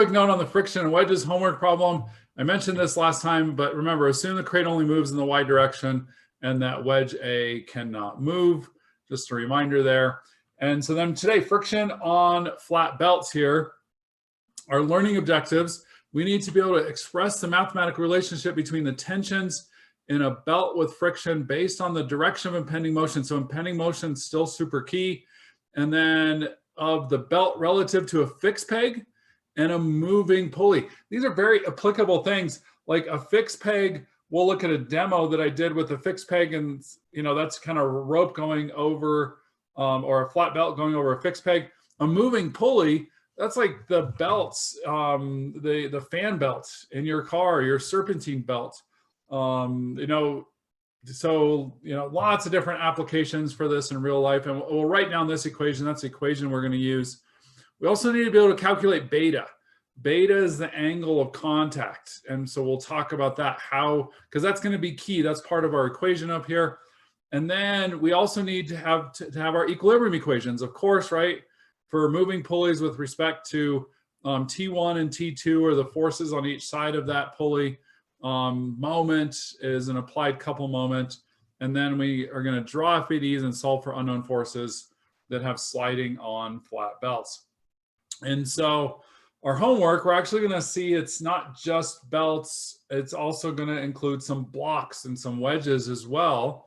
Quick note on the friction and wedges homework problem. I mentioned this last time, but remember, assume the crate only moves in the y direction and that wedge A cannot move. Just a reminder there. And so then today, friction on flat belts here. Our learning objectives, we need to be able to express the mathematical relationship between the tensions in a belt with friction based on the direction of impending motion. So impending motion is still super key. And then of the belt relative to a fixed peg and a moving pulley. These are very applicable things. Like a fixed peg, we'll look at a demo that I did with a fixed peg, and that's kind of a rope going over or a flat belt going over a fixed peg. A moving pulley, that's like the belts, the fan belt in your car, your serpentine belt. Lots of different applications for this in real life. And we'll write down this equation. That's the equation we're going to use. We also need to be able to calculate beta. Beta is the angle of contact. And so we'll talk about that, because that's going to be key. That's part of our equation up here. And then we also need to have our equilibrium equations, of course, right? For moving pulleys with respect to T1 and T2 are the forces on each side of that pulley. Moment is an applied couple moment. And then we are going to draw FADs and solve for unknown forces that have sliding on flat belts. And so our homework, we're actually going to see it's not just belts. It's also going to include some blocks and some wedges as well.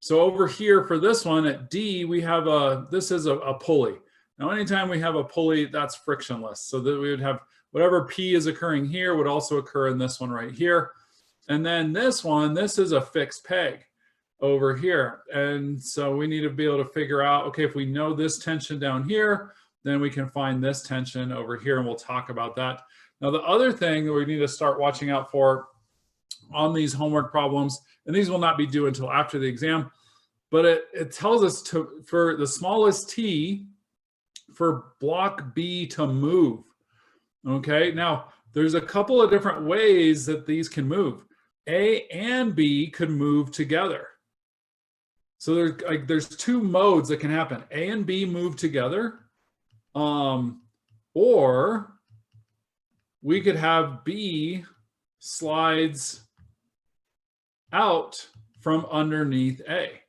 So over here for this one at D, we have this is a pulley. Now, anytime we have a pulley, that's frictionless. So that we would have whatever P is occurring here would also occur in this one right here. And then this one, this is a fixed peg over here. And so we need to be able to figure out, okay, if we know this tension down here, then we can find this tension over here, and we'll talk about that. Now, the other thing that we need to start watching out for on these homework problems, and these will not be due until after the exam, but it tells us for the smallest t, for block B to move. Okay, now there's a couple of different ways that these can move. A and B could move together. So there's two modes that can happen. A and B move together, or we could have B slides out from underneath A.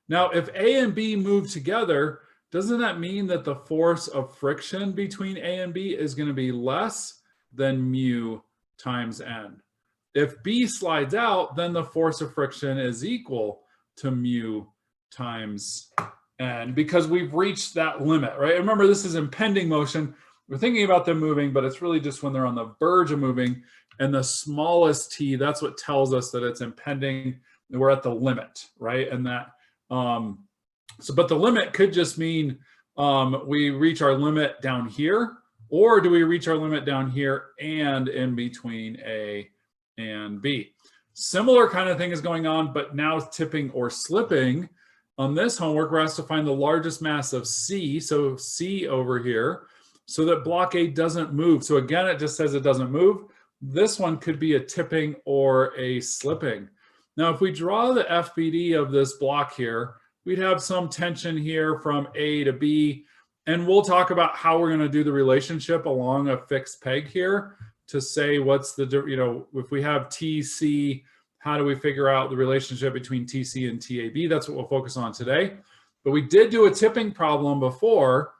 Now, if A and B move together, doesn't that mean that the force of friction between A and B is going to be less than mu times N? If B slides out, then the force of friction is equal to mu times N, because we've reached that limit, right? Remember, this is impending motion. We're thinking about them moving, but it's really just when they're on the verge of moving. And the smallest t, that's what tells us that it's impending. We're at the limit, right? And that, but the limit could just mean we reach our limit down here, or do we reach our limit down here and in between A and B? Similar kind of thing is going on, but now tipping or slipping. On this homework, we're asked to find the largest mass of C, so C over here, so that block A doesn't move. So again, it just says it doesn't move. This one could be a tipping or a slipping. Now, if we draw the FBD of this block here, we'd have some tension here from A to B, and we'll talk about how we're going to do the relationship along a fixed peg here to say what's the, if we have TC, how do we figure out the relationship between TC and TAB? That's what we'll focus on today. But we did do a tipping problem before,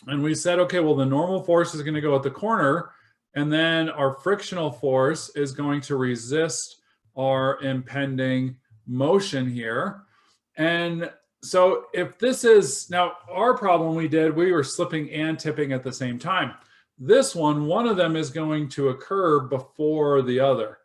and we said, okay, well, the normal force is going to go at the corner, and then our frictional force is going to resist our impending motion here. And so if this is, now our problem we were slipping and tipping at the same time. This one of them is going to occur before the other.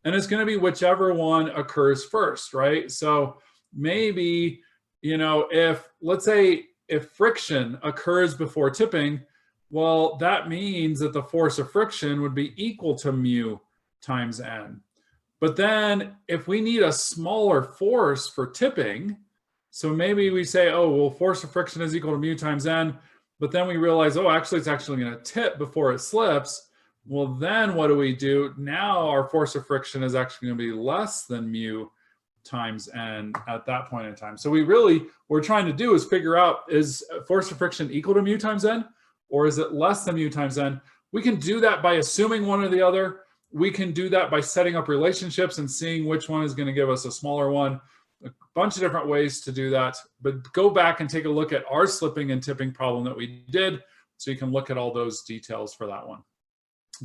And it's going to be whichever one occurs first, right? So maybe, let's say if friction occurs before tipping, well, that means that the force of friction would be equal to mu times N. But then if we need a smaller force for tipping, so maybe we say, oh, well, force of friction is equal to mu times N, but then we realize, oh, actually, it's actually going to tip before it slips. Well, then what do we do? Now our force of friction is actually going to be less than mu times N at that point in time. So what we're trying to do is figure out, is force of friction equal to mu times N, or is it less than mu times N? We can do that by assuming one or the other. We can do that by setting up relationships and seeing which one is going to give us a smaller one. A bunch of different ways to do that. But go back and take a look at our slipping and tipping problem that we did, so you can look at all those details for that one.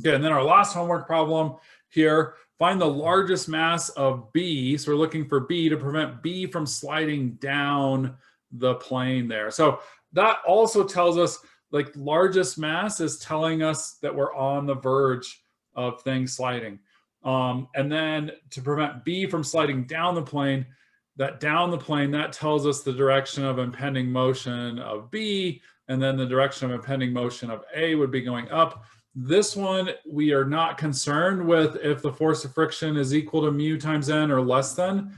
Okay, and then our last homework problem here, find the largest mass of B. So we're looking for B to prevent B from sliding down the plane there. So that also tells us, like, largest mass is telling us that we're on the verge of things sliding. And then to prevent B from sliding down the plane, that tells us the direction of impending motion of B, and then the direction of impending motion of A would be going up. This one, we are not concerned with if the force of friction is equal to mu times n or less than,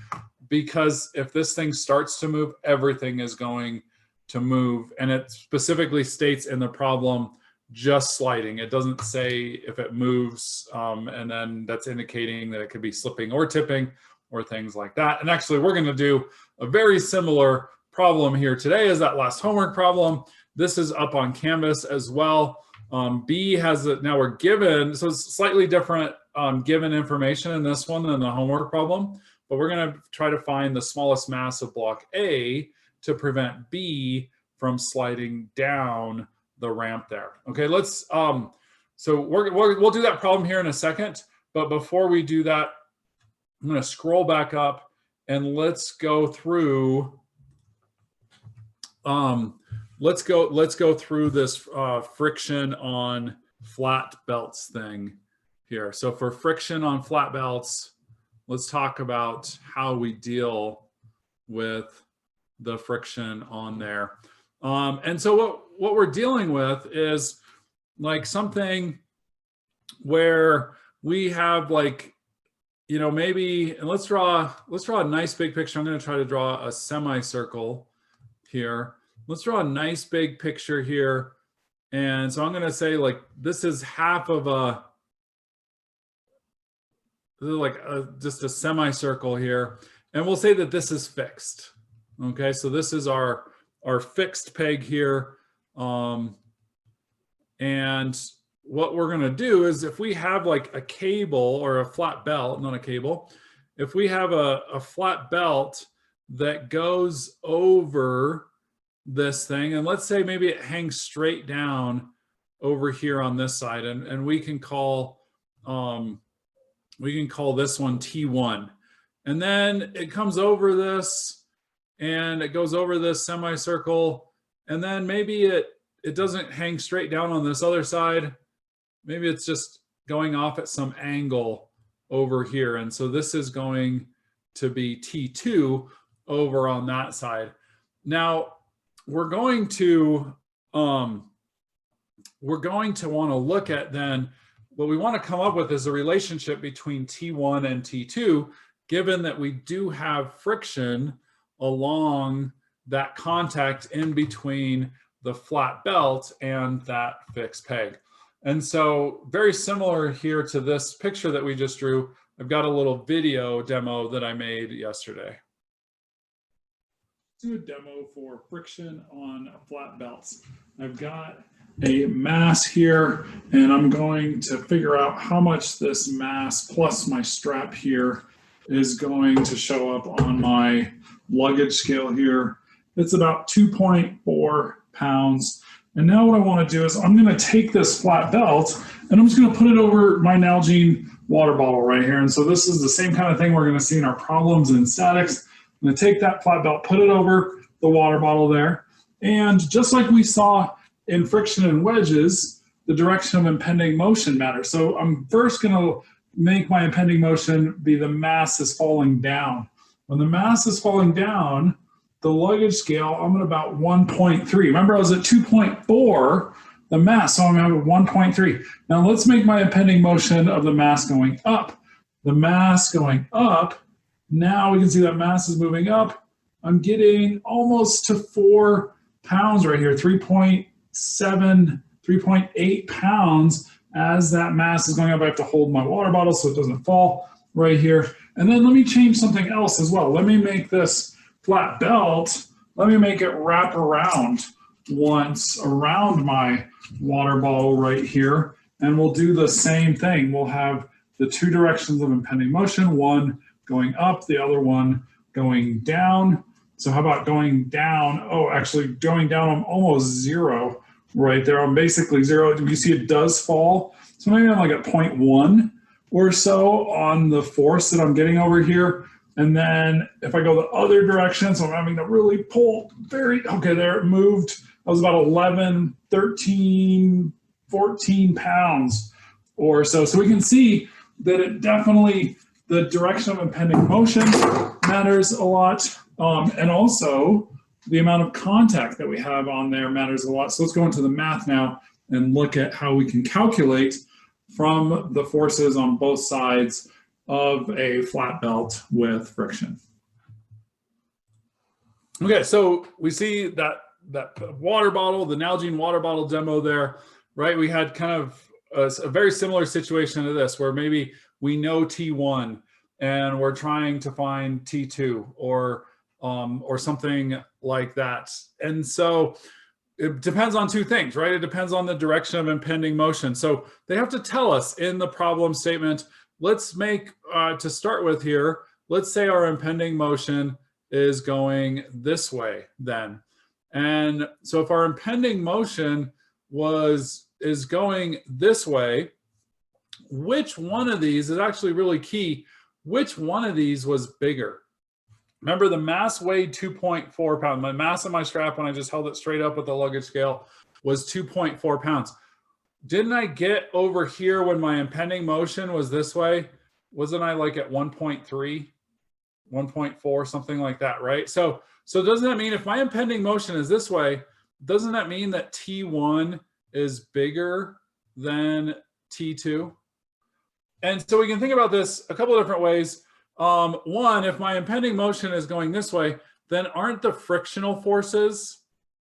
because if this thing starts to move, everything is going to move. And it specifically states in the problem just sliding. It doesn't say if it moves, and then that's indicating that it could be slipping or tipping or things like that. And actually, we're going to do a very similar problem here today as that last homework problem. This is up on Canvas as well. B has it, now we're given, so it's slightly different given information in this one than the homework problem, but we're going to try to find the smallest mass of block A to prevent B from sliding down the ramp there. Okay, let's, so we'll do that problem here in a second, but before we do that, I'm going to scroll back up and let's go through, let's go through this friction on flat belts thing here. So for friction on flat belts, let's talk about how we deal with the friction on there. And so what we're dealing with is like something where we have, like, you know, maybe, and let's draw a nice big picture. I'm going to try to draw a semicircle here. Let's draw a nice big picture here. And so I'm going to say, like, this is half of a, just a semicircle here. And we'll say that this is fixed. Okay, so this is our fixed peg here. And what we're going to do is, if we have like a cable or a flat belt, not a cable, if we have a flat belt that goes over this thing, and let's say maybe it hangs straight down over here on this side, and we can call this one T1, and then it comes over this and it goes over this semicircle, and then maybe it doesn't hang straight down on this other side. Maybe it's just going off at some angle over here, and so this is going to be T2 over on that side. Now we're going to want to look at, then what we want to come up with is a relationship between T1 and T2, given that we do have friction along that contact in between the flat belt and that fixed peg. And so very similar here to this picture that we just drew, I've got a little video demo that I made yesterday. Do a demo for friction on flat belts. I've got a mass here, and I'm going to figure out how much this mass plus my strap here is going to show up on my luggage scale here. It's about 2.4 pounds. And now what I want to do is I'm going to take this flat belt and I'm just going to put it over my Nalgene water bottle right here. And so this is the same kind of thing we're going to see in our problems in statics. I'm going to take that flat belt, put it over the water bottle there. And just like we saw in friction and wedges, the direction of impending motion matters. So I'm first going to make my impending motion be the mass is falling down. When the mass is falling down, the luggage scale, I'm at about 1.3. Remember, I was at 2.4, the mass, so I'm at 1.3. Now let's make my impending motion of the mass going up. The mass going up, now we can see that mass is moving up. I'm getting almost to 4 pounds right here, 3.7, 3.8 pounds as that mass is going up. I have to hold my water bottle so it doesn't fall right here. And then let me change something else as well. Let me make this flat belt, let me make it wrap around once around my water bottle right here. and we'll do the same thing. We'll have the two directions of impending motion, one going up, the other one going down. So how about going down? Oh, actually going down, I'm almost zero right there. I'm basically zero. You see it does fall. So maybe I'm like at 0.1 or so on the force that I'm getting over here. And then if I go the other direction, so I'm having to really pull okay, there it moved. I was about 11, 13, 14 pounds or so. So we can see that it definitely, the direction of impending motion matters a lot. And also the amount of contact that we have on there matters a lot. So let's go into the math now and look at how we can calculate from the forces on both sides of a flat belt with friction. Okay, so we see that water bottle, the Nalgene water bottle demo there, right? We had kind of a very similar situation to this, where maybe we know T1 and we're trying to find T2 or something like that. And so it depends on two things, right? It depends on the direction of impending motion. So they have to tell us in the problem statement. Let's make, to start with here, let's say our impending motion is going this way then. And so if our impending motion is going this way, which one of these is actually really key? Which one of these was bigger? Remember, the mass weighed 2.4 pounds. My mass on my strap when I just held it straight up with the luggage scale was 2.4 pounds. Didn't I get over here when my impending motion was this way? Wasn't I like at 1.3, 1.4, something like that, right? So doesn't that mean if my impending motion is this way, doesn't that mean that T1 is bigger than T2? And so we can think about this a couple of different ways. One, if my impending motion is going this way, then aren't the frictional forces,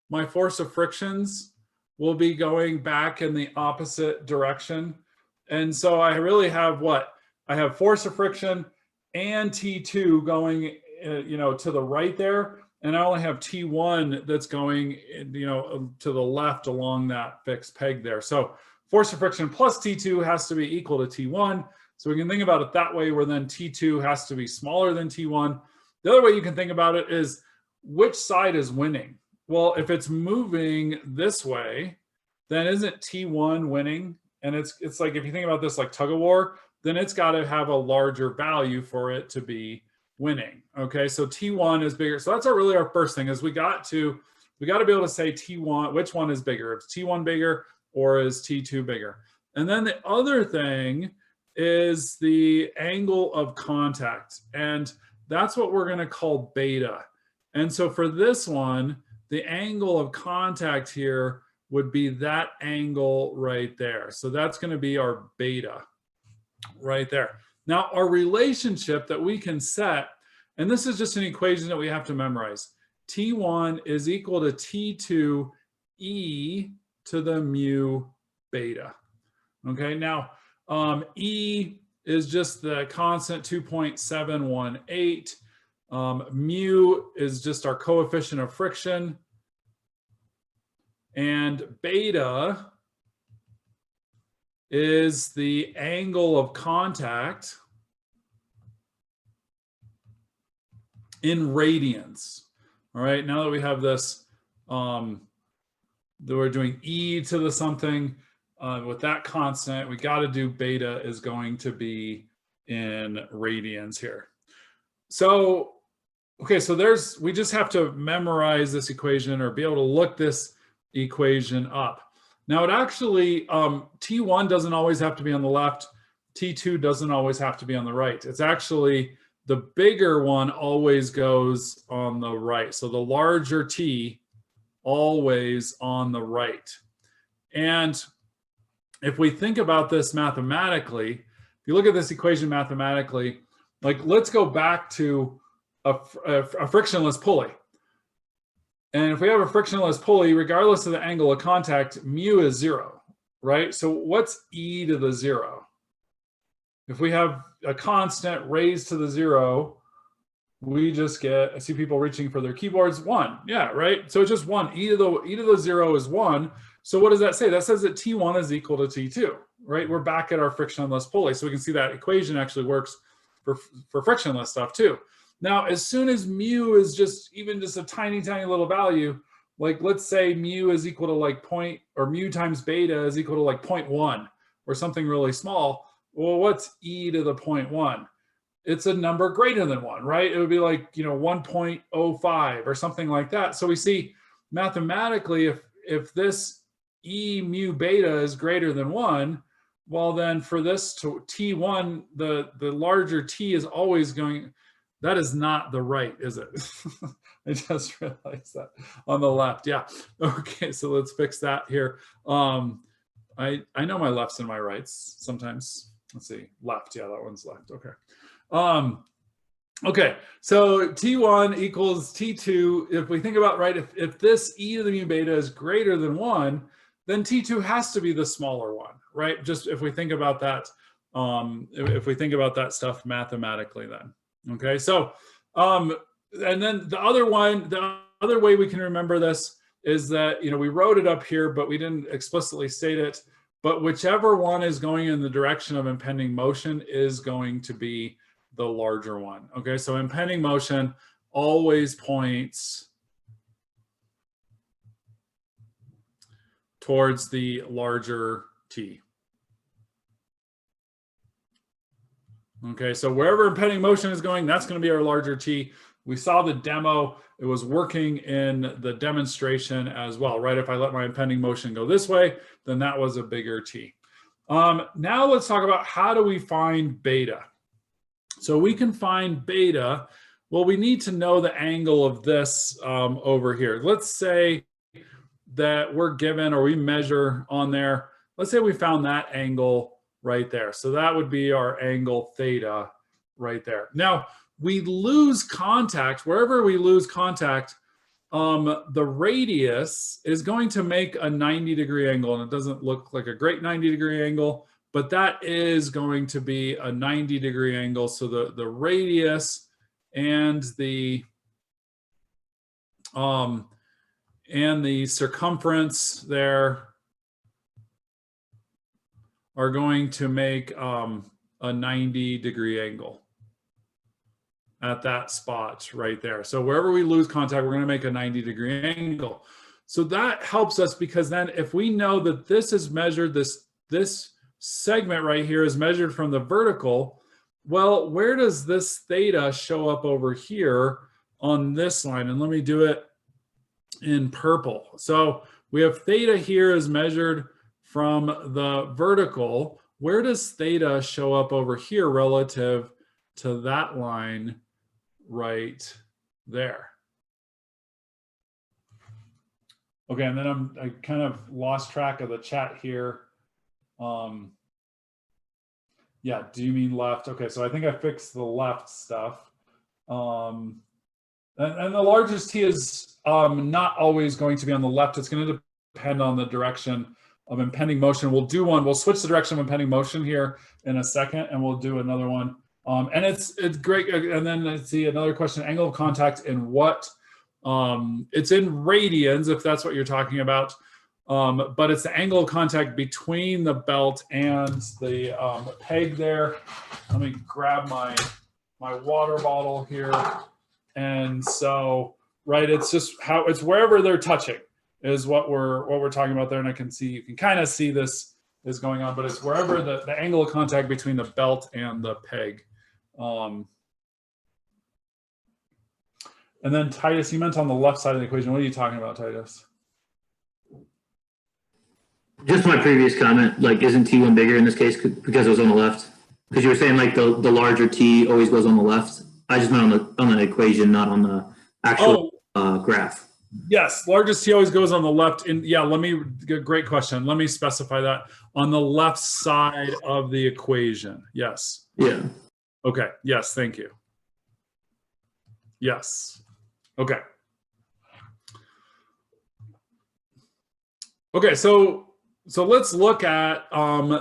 my force of frictions, will be going back in the opposite direction. And so I really have what? I have force of friction and T2 going, to the right there. And I only have T1 that's going, to the left along that fixed peg there. So force of friction plus T2 has to be equal to T1. So we can think about it that way, where then T2 has to be smaller than T1. The other way you can think about it is which side is winning? Well, if it's moving this way, then isn't T1 winning? And it's like, if you think about this like tug of war, then it's got to have a larger value for it to be winning. Okay, so T1 is bigger. So that's really our first thing, is we got to be able to say T1, which one is bigger? Is T1 bigger or is T2 bigger? And then the other thing is the angle of contact. And that's what we're going to call beta. And so for this one, the angle of contact here would be that angle right there. So that's going to be our beta right there. Now, our relationship that we can set, and this is just an equation that we have to memorize. T1 is equal to T2 e to the mu beta. Okay, now E is just the constant 2.718. Mu is just our coefficient of friction. And beta is the angle of contact in radians. All right, now that we have this, that we're doing E to the something, with that constant, we got to do beta is going to be in radians here. So, okay, so we just have to memorize this equation or be able to look this equation up. Now it actually, T1 doesn't always have to be on the left. T2 doesn't always have to be on the right. It's actually the bigger one always goes on the right. So the larger T always on the right. And if we think about this mathematically, if you look at this equation mathematically, like let's go back to a frictionless pulley. And if we have a frictionless pulley, regardless of the angle of contact, mu is 0, right? So what's e to the 0? If we have a constant raised to the 0, we just get, I see people reaching for their keyboards, 1. Yeah, right? So it's just 1. E to the 0 is 1. So what does that say? That says that T1 is equal to T2, right? We're back at our frictionless pulley. So we can see that equation actually works for frictionless stuff too. Now, as soon as mu is even just a tiny, tiny little value, like let's say mu is equal to like mu times beta is equal to like 0.1 or something really small. Well, what's e to the 0.1? It's a number greater than 1, right? It would be like, 1.05 or something like that. So we see mathematically, if this e mu beta is greater than 1, well, then for this to T1, the larger T is always going, that is not the right, is it? I just realized that on the left. Yeah. Okay, so let's fix that here. I know my lefts and my rights sometimes. Let's see, left. Yeah, that one's left. Okay. Okay, so T1 equals T2. If we think about, right, if this e to the mu beta is greater than 1, then T2 has to be the smaller one, right? Just if we think about that, if we think about that stuff mathematically then. Okay, so, and then the other way we can remember this is that, we wrote it up here, but we didn't explicitly state it, but whichever one is going in the direction of impending motion is going to be the larger one. Okay, so impending motion always points towards the larger T. Okay, so wherever impending motion is going, that's going to be our larger T. We saw the demo. It was working in the demonstration as well, right? If I let my impending motion go this way, then that was a bigger T. Now let's talk about how do we find beta. So we can find beta. Well, we need to know the angle of this over here. Let's say that we're given, or we measure on there, let's say we found that angle right there. So that would be our angle theta right there. Now, we lose contact. Wherever we lose contact, the radius is going to make a 90-degree angle, and it doesn't look like a great 90-degree angle, but that is going to be a 90-degree angle. So the radius and the circumference there are going to make a 90-degree angle at that spot right there. So wherever we lose contact, we're going to make a 90-degree angle. So that helps us, because then if we know that this is measured, this segment right here is measured from the vertical, well, where does this theta show up over here on this line? And let me do it in purple. So we have theta here is measured from the vertical. Where does theta show up over here relative to that line right there? Okay, and then I kind of lost track of the chat here. Yeah, do you mean left? Okay, so I think I fixed the left stuff. And the largest T is not always going to be on the left. It's going to depend on the direction of impending motion. We'll switch the direction of impending motion here in a second, and we'll do another one. And it's great. And then let's see another question, angle of contact in what? It's in radians, if that's what you're talking about. But it's the angle of contact between the belt and the peg there. Let me grab my water bottle here. And so, right, it's just it's wherever they're touching is what we're talking about there. And I can see, you can kind of see this is going on, but it's wherever the angle of contact between the belt and the peg. And then Titus, you meant on the left side of the equation. What are you talking about, Titus? Just my previous comment, like, isn't T1 bigger in this case because it was on the left? Because you were saying like the larger T always goes on the left. I just meant on the equation, not on the actual graph. Yes, largest T always goes on the left. And yeah, great question. Let me specify that on the left side of the equation. Yes. Yeah. Okay. Yes. Thank you. Yes. Okay. Okay. So let's look at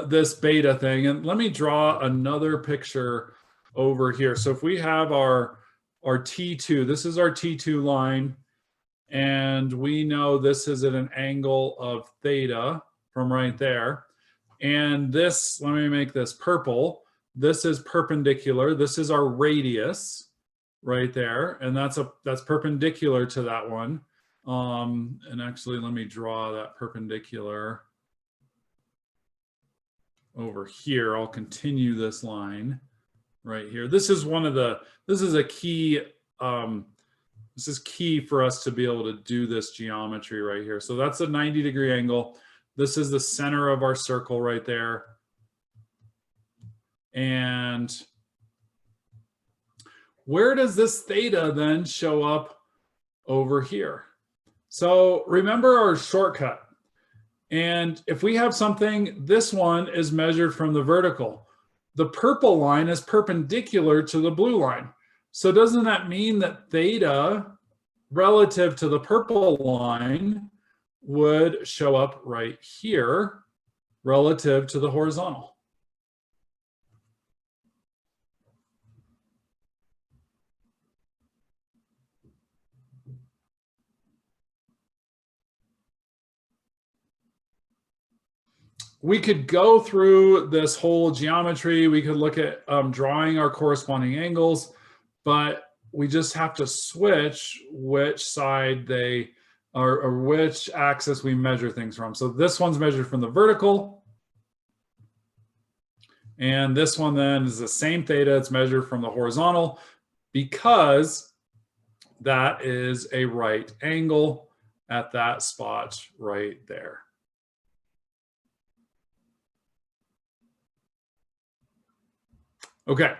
this beta thing, and let me draw another picture over here. So if we have our T2, this is our T2 line, And we know this is at an angle of theta from right there. And this, let me make this purple. This is perpendicular. This is our radius right there. And that's perpendicular to that one. And actually, let me draw that perpendicular over here. I'll continue this line right here. This is a key, this is key for us to be able to do this geometry right here. So that's a 90-degree angle. This is the center of our circle right there. And where does this theta then show up over here? So remember our shortcut. And if we have something, this one is measured from the vertical. The purple line is perpendicular to the blue line. So doesn't that mean that theta relative to the purple line would show up right here relative to the horizontal? We could go through this whole geometry. We could look at drawing our corresponding angles, but we just have to switch which side they are, or which axis we measure things from. So this one's measured from the vertical. And this one then is the same theta. It's measured from the horizontal because that is a right angle at that spot right there. Okay,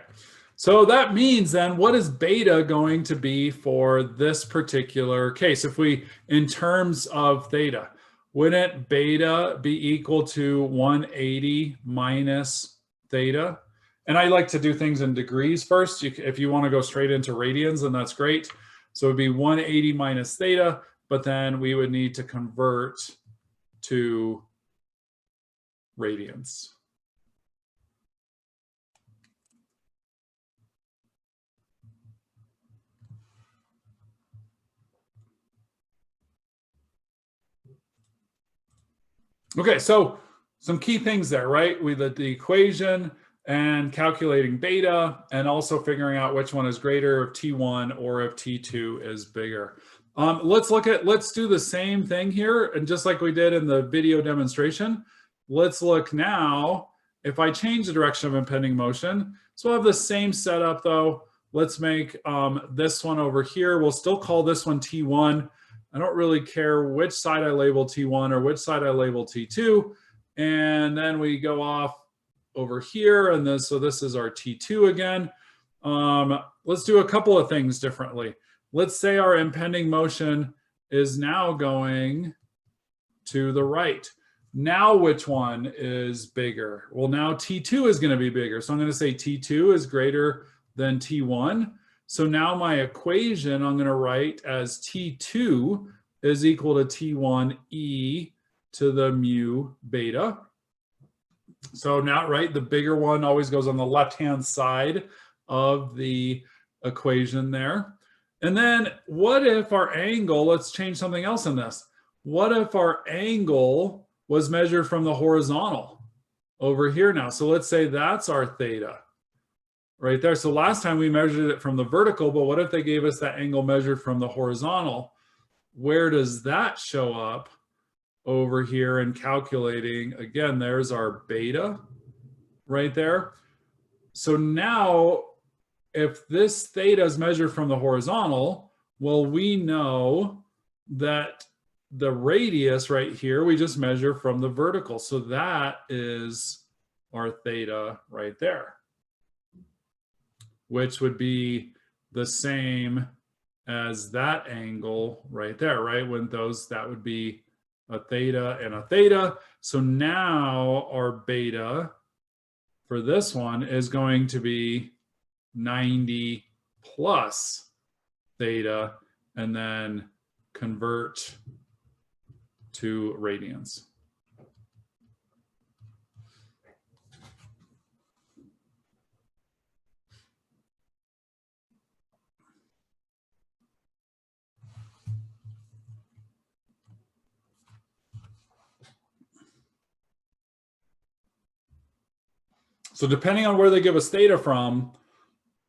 so that means then what is beta going to be for this particular case? If we, in terms of theta, wouldn't beta be equal to 180 minus theta? And I like to do things in degrees first. If you want to go straight into radians, then that's great. So it would be 180 minus theta, but then we would need to convert to radians. Okay, so some key things there, right? We did the equation and calculating beta, and also figuring out which one is greater, if T1 or if T2 is bigger. Let's do the same thing here, and just like we did in the video demonstration, let's look now if I change the direction of impending motion. So we'll have the same setup though. Let's make this one over here. We'll still call this one T1. I don't really care which side I label T1 or which side I label T2. And then we go off over here, and so this is our T2 again. Let's do a couple of things differently. Let's say our impending motion is now going to the right. Now which one is bigger? Well, now T2 is going to be bigger. So I'm going to say T2 is greater than T1. So now my equation I'm going to write as T2 is equal to T1e to the mu beta. So now, right, the bigger one always goes on the left-hand side of the equation there. And then what if our angle, let's change something else in this. What if our angle was measured from the horizontal over here now? So let's say that's our theta. Right there. So last time we measured it from the vertical, but what if they gave us that angle measured from the horizontal? Where does that show up over here in calculating? Again, there's our beta right there. So now if this theta is measured from the horizontal, well, we know that the radius right here, we just measure from the vertical. So that is our theta right there, which would be the same as that angle right there, right? When that would be a theta and a theta. So now our beta for this one is going to be 90 plus theta, and then convert to radians. So depending on where they give us theta from,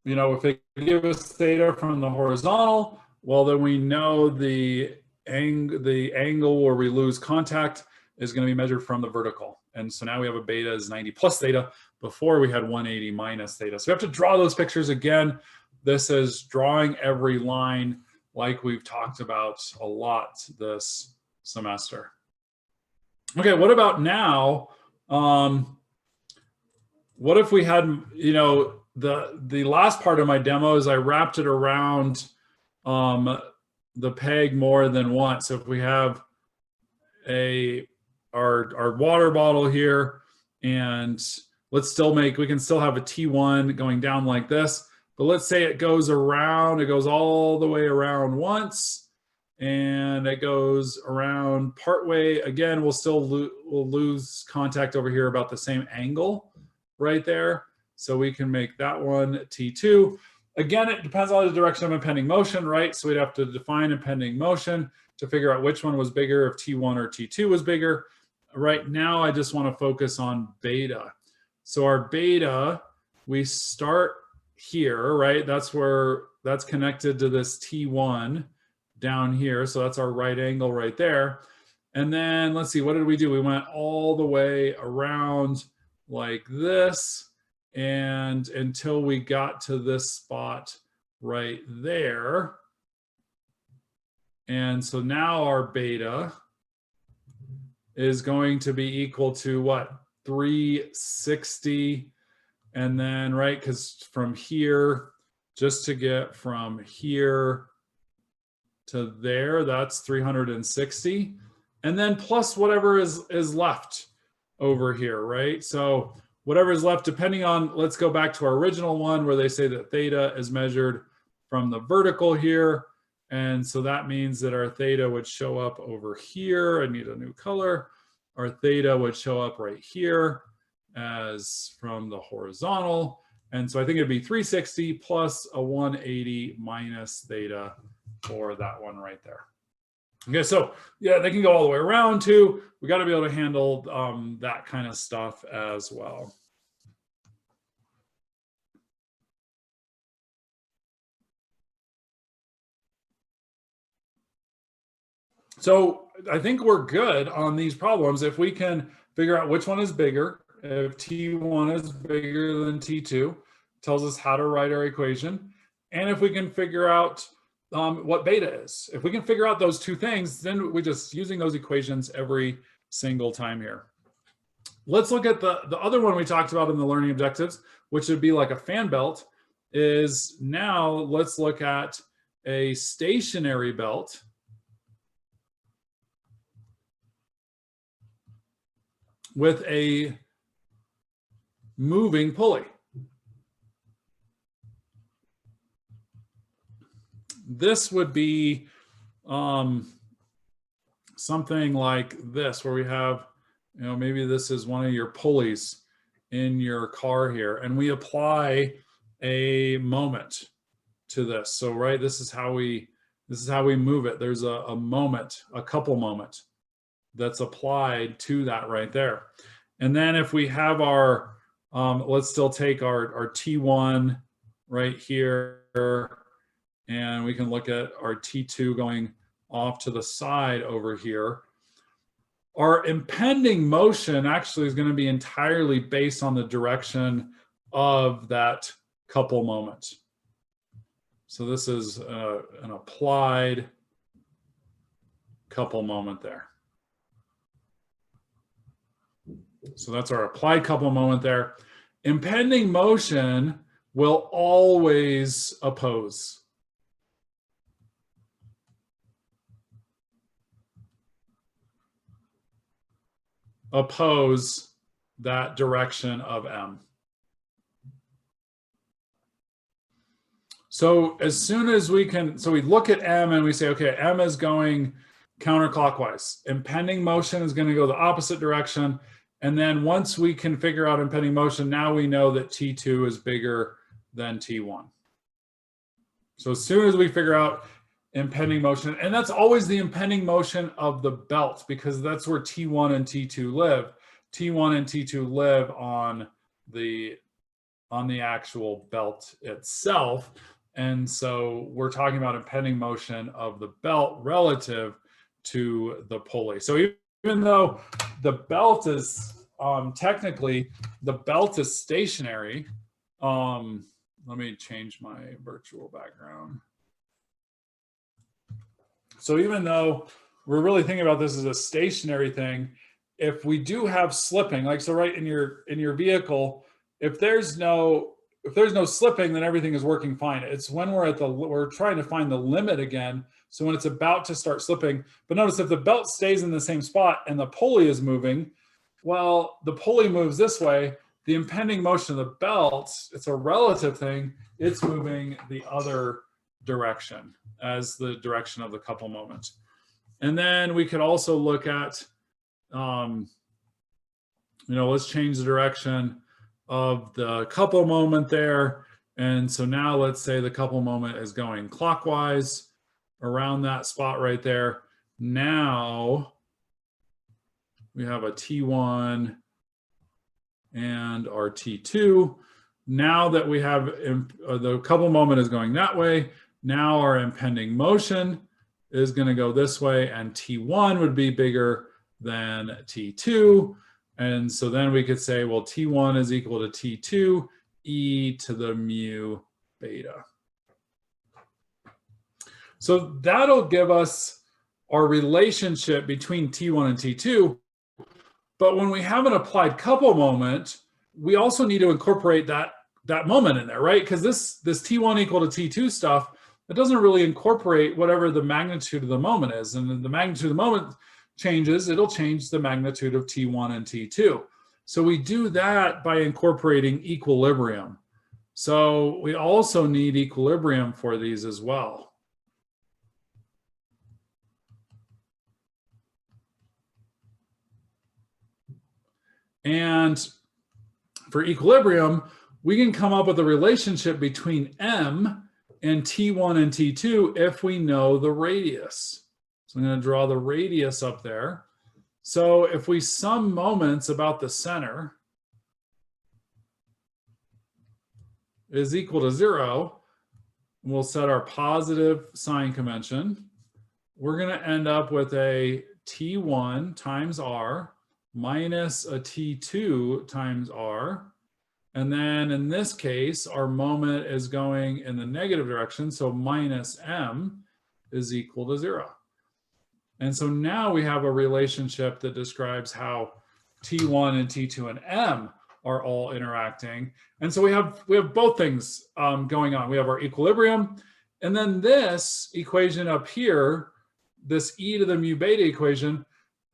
you know, if they give us theta from the horizontal, well, then we know the angle where we lose contact is going to be measured from the vertical. And so now we have a beta is 90 plus theta. Before we had 180 minus theta. So we have to draw those pictures again. This is drawing every line like we've talked about a lot this semester. Okay, what about now? What if we had, you know, the last part of my demo is I wrapped it around the peg more than once. So if we have our water bottle here, and let's still we can still have a T1 going down like this, but let's say it goes around, it goes all the way around once, and it goes around partway. Again, we'll lose contact over here about the same angle right there. So we can make that one T2. Again, it depends on the direction of impending motion, right? So we'd have to define impending motion to figure out which one was bigger, if T1 or T2 was bigger. Right now, I just want to focus on beta. So our beta, we start here, right? That's connected to this T1 down here. So that's our right angle right there. And then let's see, what did we do? We went all the way around like this, and until we got to this spot right there. And so now our beta is going to be equal to what? 360. And then, right, because from here, just to get from here to there, that's 360. And then plus whatever is left over here, right? So whatever is left, depending on, let's go back to our original one where they say that theta is measured from the vertical here. And so that means that our theta would show up over here. I need a new color. Our theta would show up right here as from the horizontal. And so I think it'd be 360 plus a 180 minus theta for that one right there. Okay, so yeah, they can go all the way around too. We got to be able to handle that kind of stuff as well. So I think we're good on these problems. If we can figure out which one is bigger, if T1 is bigger than T2, tells us how to write our equation. And if we can figure out what beta is. If we can figure out those two things, then we're just using those equations every single time here. Let's look at the other one we talked about in the learning objectives, which would be like a fan belt, is now let's look at a stationary belt with a moving pulley. This would be something like this, where we have, you know, maybe this is one of your pulleys in your car here, and we apply a moment to this. So, right, this is how we move it. There's a moment, a couple moment that's applied to that right there. And then if we have our, let's still take our T1 right here, and we can look at our T2 going off to the side over here. Our impending motion actually is going to be entirely based on the direction of that couple moment. So this is an applied couple moment there. So that's our applied couple moment there. Impending motion will always oppose. Oppose that direction of M. So as soon as we can, so we look at M and we say, okay, M is going counterclockwise. Impending motion is going to go the opposite direction. And then once we can figure out impending motion, now we know that T2 is bigger than T1. So as soon as we figure out impending motion, and that's always the impending motion of the belt, because that's where T1 and T2 live. T1 and T2 live on the actual belt itself. And so we're talking about impending motion of the belt relative to the pulley. So even though the belt is technically the belt is stationary, let me change my virtual background. So even though we're really thinking about this as a stationary thing, if we do have slipping, like so right in your vehicle, if there's no slipping, then everything is working fine. It's when we're trying to find the limit again. So when it's about to start slipping, but notice if the belt stays in the same spot and the pulley is moving, well, the pulley moves this way, the impending motion of the belt, it's a relative thing, it's moving the other direction as the direction of the couple moment. And then we could also look at, let's change the direction of the couple moment there. And so now let's say the couple moment is going clockwise around that spot right there. Now we have a T1 and our T2. Now that we have the couple moment is going that way, now our impending motion is going to go this way, and T1 would be bigger than T2. And so then we could say, well, T1 is equal to T2 e to the mu beta. So that'll give us our relationship between T1 and T2. But when we have an applied couple moment, we also need to incorporate that moment in there, right? Because this T1 equal to T2 stuff, it doesn't really incorporate whatever the magnitude of the moment is. And the magnitude of the moment changes, it'll change the magnitude of T1 and T2. So we do that by incorporating equilibrium. So we also need equilibrium for these as well. And for equilibrium, we can come up with a relationship between M and T1 and T2 if we know the radius. So I'm going to draw the radius up there. So if we sum moments about the center is equal to 0, we'll set our positive sign convention. We're going to end up with a T1 times R minus a T2 times R. And then in this case, our moment is going in the negative direction. So minus M is equal to 0. And so now we have a relationship that describes how T1 and T2 and M are all interacting. And so we have both things going on. We have our equilibrium, and then this equation up here, this e to the mu beta equation,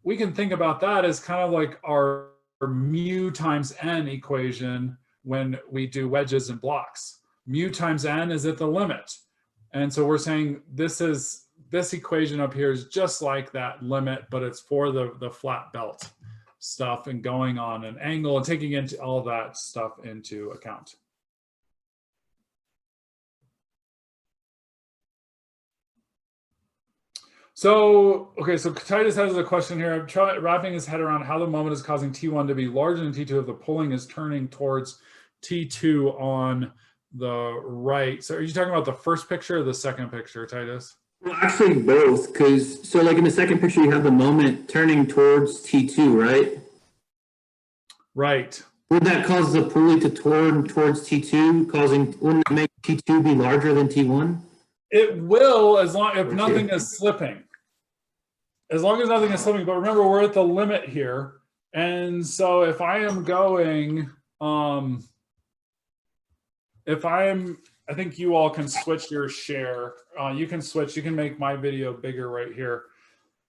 we can think about that as kind of like our mu times n equation when we do wedges and blocks. Mu times n is at the limit. And so we're saying this equation up here is just like that limit, but it's for the flat belt stuff and going on an angle and taking into all that stuff into account. So, okay, so Titus has a question here. I'm wrapping his head around how the moment is causing T1 to be larger than T2 if the pulling is turning towards T2 on the right. So are you talking about the first picture or the second picture, Titus? Well, actually both, because so like in the second picture, you have the moment turning towards T2, right? Right. Would that cause the pulley to turn towards T2, wouldn't it make T2 be larger than T1? It will, as long if nothing is slipping. As long as nothing is slipping. But remember, we're at the limit here. And so if I am going, I think you all can switch your share. You can make my video bigger right here.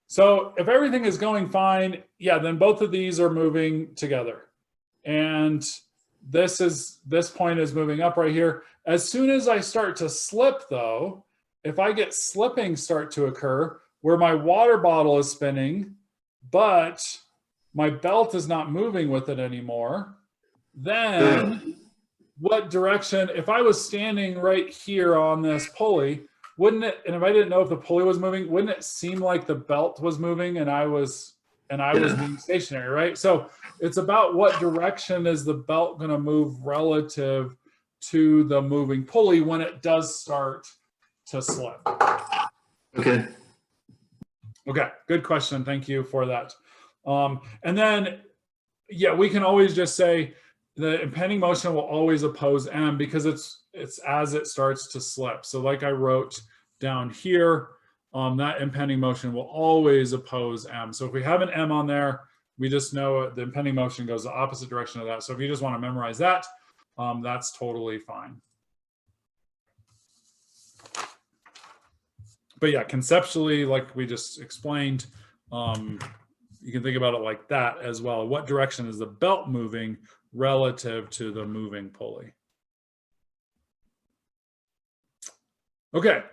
So if everything is going fine, yeah, then both of these are moving together. And this point is moving up right here. As soon as I start to slip though, if I get slipping start to occur where my water bottle is spinning, but my belt is not moving with it anymore, then what direction, if I was standing right here on this pulley, wouldn't it, and if I didn't know if the pulley was moving, wouldn't it seem like the belt was moving and I was being stationary, right? So It's about what direction is the belt going to move relative to the moving pulley when it does start to slip. Okay. Okay, good question. Thank you for that. And then, yeah, we can always just say the impending motion will always oppose M because it's as it starts to slip. So like I wrote down here, that impending motion will always oppose M. So if we have an M on there, we just know the impending motion goes the opposite direction of that. So if you just want to memorize that, that's totally fine. But yeah, conceptually, like we just explained, you can think about it like that as well. What direction is the belt moving relative to the moving pulley? Okay.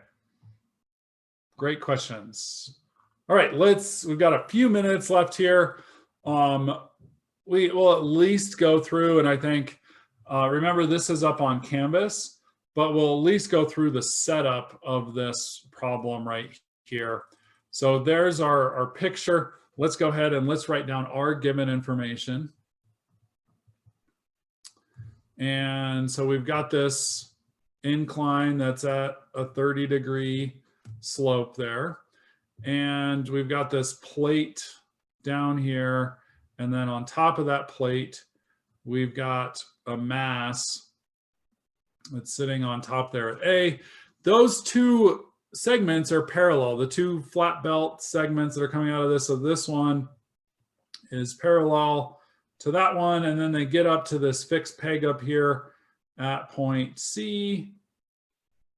Great questions. All right, we've got a few minutes left here. We will at least go through, and I think, remember this is up on Canvas, but we'll at least go through the setup of this problem right here. So there's our picture. Let's go ahead and let's write down our given information. And so we've got this incline that's at a 30-degree slope there. And we've got this plate down here. And then on top of that plate, we've got a mass that's sitting on top there at A. Those two segments are parallel, the two flat belt segments that are coming out of this. So this one is parallel to that one, and then they get up to this fixed peg up here at point C.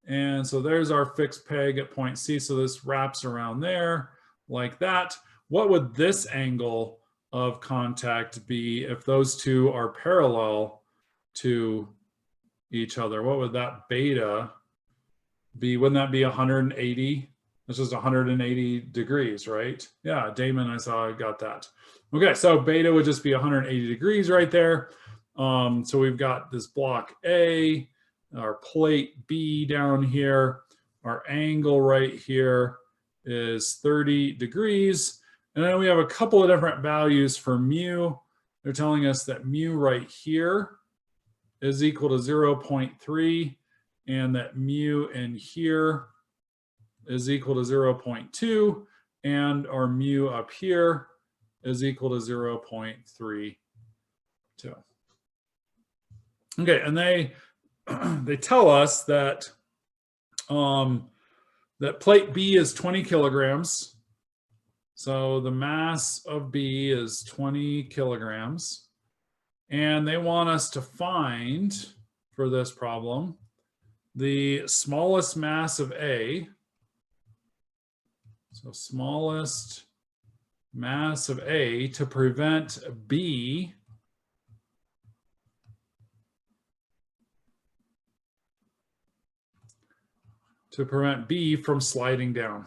And so there's our fixed peg at point C. So this wraps around there like that. What would this angle of contact be if those two are parallel to each other? What would that beta be? Wouldn't that be 180? This is 180 degrees, right? Yeah, Damon, I saw I got that. Okay, so beta would just be 180 degrees right there. So we've got this block A, our plate B down here, our angle right here is 30 degrees. And then we have a couple of different values for mu. They're telling us that mu right here is equal to 0.3 and that mu in here is equal to 0.2 and our mu up here is equal to 0.32. Okay, and they tell us that that plate B is 20 kilograms. So the mass of B is 20 kilograms. And they want us to find, for this problem, the smallest mass of A. So smallest mass of A to prevent B from sliding down.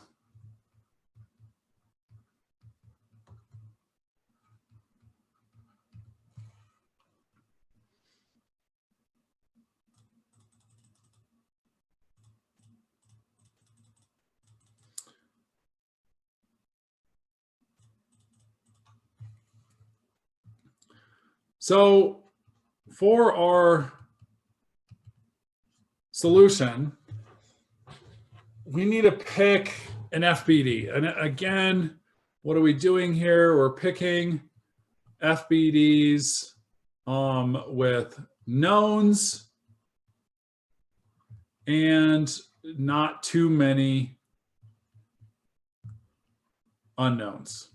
So for our solution, we need to pick an FBD. And again, what are we doing here? We're picking FBDs with knowns and not too many unknowns.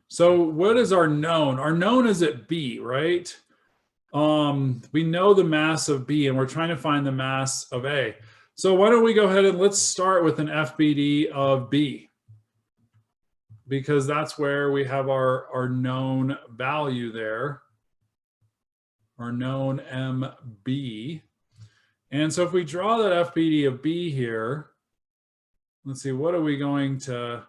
So what is our known? Our known is at B, right? We know the mass of B and we're trying to find the mass of A. So why don't we go ahead and let's start with an FBD of B, because that's where we have our known value there, our known MB. And so if we draw that FBD of B here, let's see, what are we going to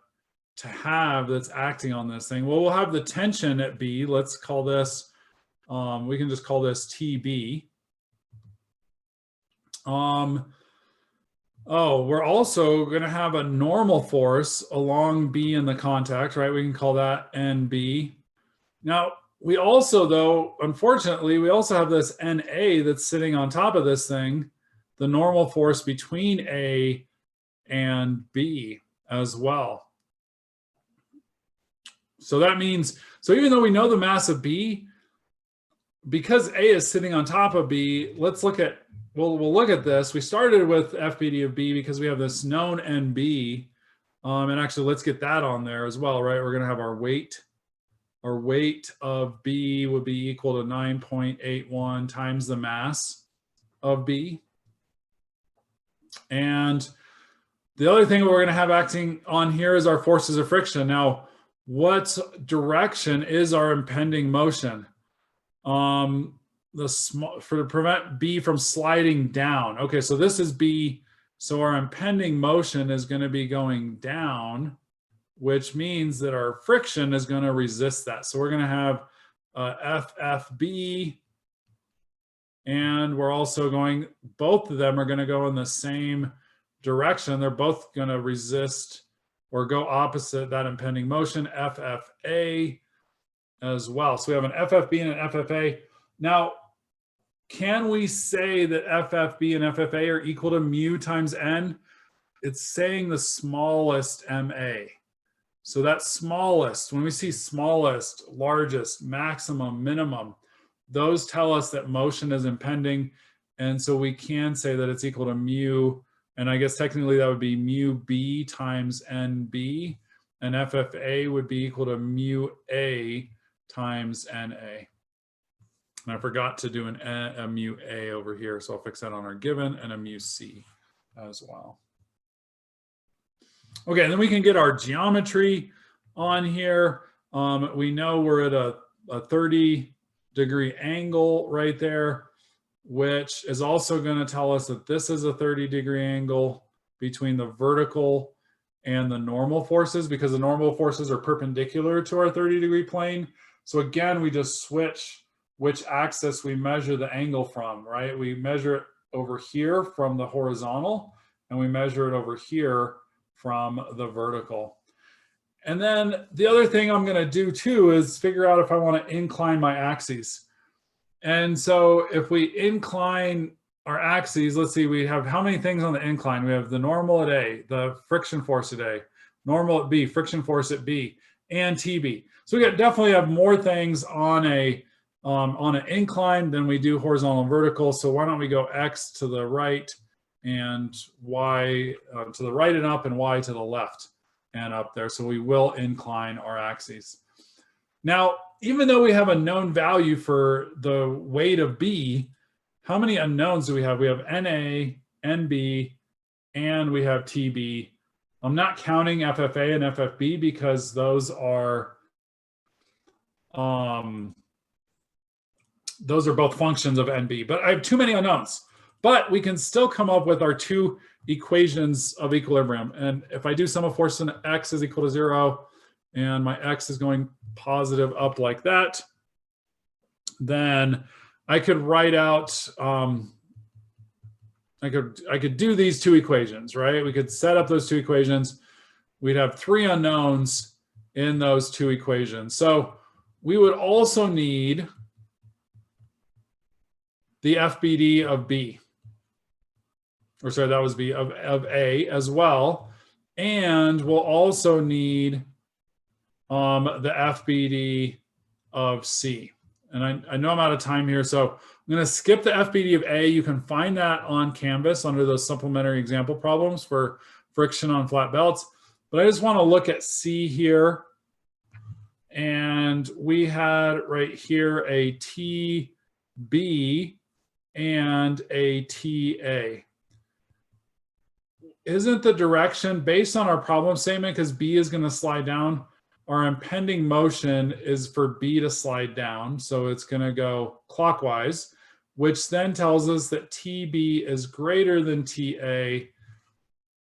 have that's acting on this thing? Well, we'll have the tension at B. Let's call this, we can just call this TB. Oh, we're also going to have a normal force along B in the contact, right? We can call that NB. Now, we also, though, unfortunately, we also have this NA that's sitting on top of this thing, the normal force between A and B as well. So that means, so even though we know the mass of B, because A is sitting on top of B, let's look at, we'll look at this. We started with FBD of B because we have this known NB. And actually, let's get that on there as well, right? We're going to have our weight. Our weight of B would be equal to 9.81 times the mass of B. And the other thing we're going to have acting on here is our forces of friction. Now, what direction is our impending motion? To prevent B from sliding down. Okay, so this is B. So our impending motion is going to be going down, which means that our friction is going to resist that. So we're going to have FFB, and we're also going, both of them are going to go in the same direction. They're both going to resist or go opposite that impending motion, FFA as well. So we have an FFB and an FFA. Now, can we say that FFB and FFA are equal to mu times N? It's saying the smallest MA. So that smallest, when we see smallest, largest, maximum, minimum, those tell us that motion is impending. And so we can say that it's equal to mu, and I guess technically that would be mu B times NB, and FFA would be equal to mu A times NA. And I forgot to do a mu A over here, so I'll fix that on our given, and a mu C as well. Okay, and then we can get our geometry on here. We know we're at a 30-degree angle right there, which is also going to tell us that this is a 30-degree angle between the vertical and the normal forces, because the normal forces are perpendicular to our 30-degree plane. So again, we just switch which axis we measure the angle from, right? We measure it over here from the horizontal, and we measure it over here from the vertical. And then the other thing I'm going to do too is figure out if I want to incline my axes. And so if we incline our axes, let's see, we have how many things on the incline? We have the normal at A, the friction force at A, normal at B, friction force at B, and TB. So we definitely have more things on an incline than we do horizontal and vertical. So why don't we go X to the right and Y to the right and up, and Y to the left and up there. So we will incline our axes. Now, even though we have a known value for the weight of B, how many unknowns do we have? We have NA, NB, and we have TB. I'm not counting FFA and FFB because those are both functions of NB, but I have too many unknowns. But we can still come up with our two equations of equilibrium. And if I do sum of force in X is equal to 0, and my X is going positive up like that, then I could write out, I could do these two equations, right? We could set up those two equations. We'd have three unknowns in those two equations. So we would also need the FBD of B. Or sorry, that was B of A as well. And we'll also need the FBD of C. And I know I'm out of time here, so I'm going to skip the FBD of A. You can find that on Canvas under those supplementary example problems for friction on flat belts. But I just want to look at C here. And we had right here a TB and a TA. Isn't the direction based on our problem statement, because B is going to slide down, our impending motion is for B to slide down. So it's going to go clockwise, which then tells us that TB is greater than TA.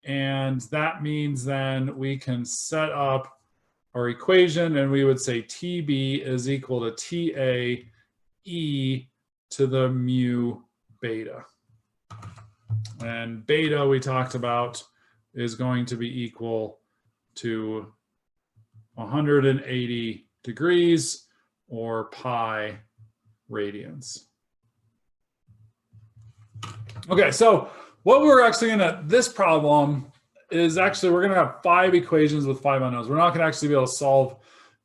And that means then we can set up our equation and we would say TB is equal to TA E to the mu beta. And beta we talked about is going to be equal to 180 degrees or pi radians. Okay, so what we're actually gonna, this problem is actually, we're gonna have 5 equations with 5 unknowns. We're not gonna actually be able to solve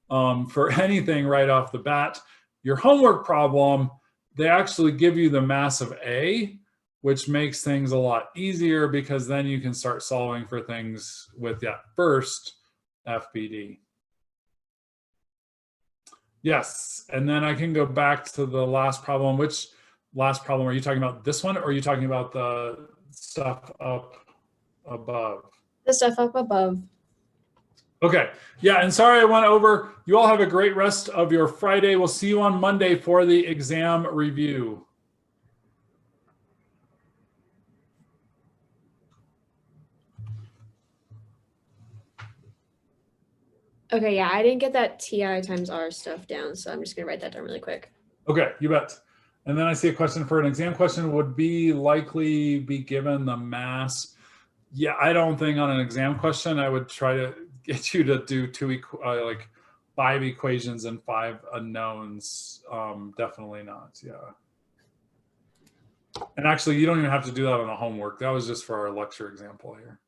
for anything right off the bat. Your homework problem, they actually give you the mass of A, which makes things a lot easier because then you can start solving for things with that first FBD. Yes, and then I can go back to the last problem. Which last problem? Are you talking about this one or are you talking about the stuff up above? The stuff up above. Okay, yeah, and sorry I went over. You all have a great rest of your Friday. We'll see you on Monday for the exam review. Okay, yeah, I didn't get that TI times R stuff down, so I'm just gonna write that down really quick. Okay, you bet. And then I see a question for an exam question would be likely be given the mass. Yeah, I don't think on an exam question, I would try to get you to do like 5 equations and 5 unknowns. Definitely not, yeah. And actually, you don't even have to do that on the homework. That was just for our lecture example here.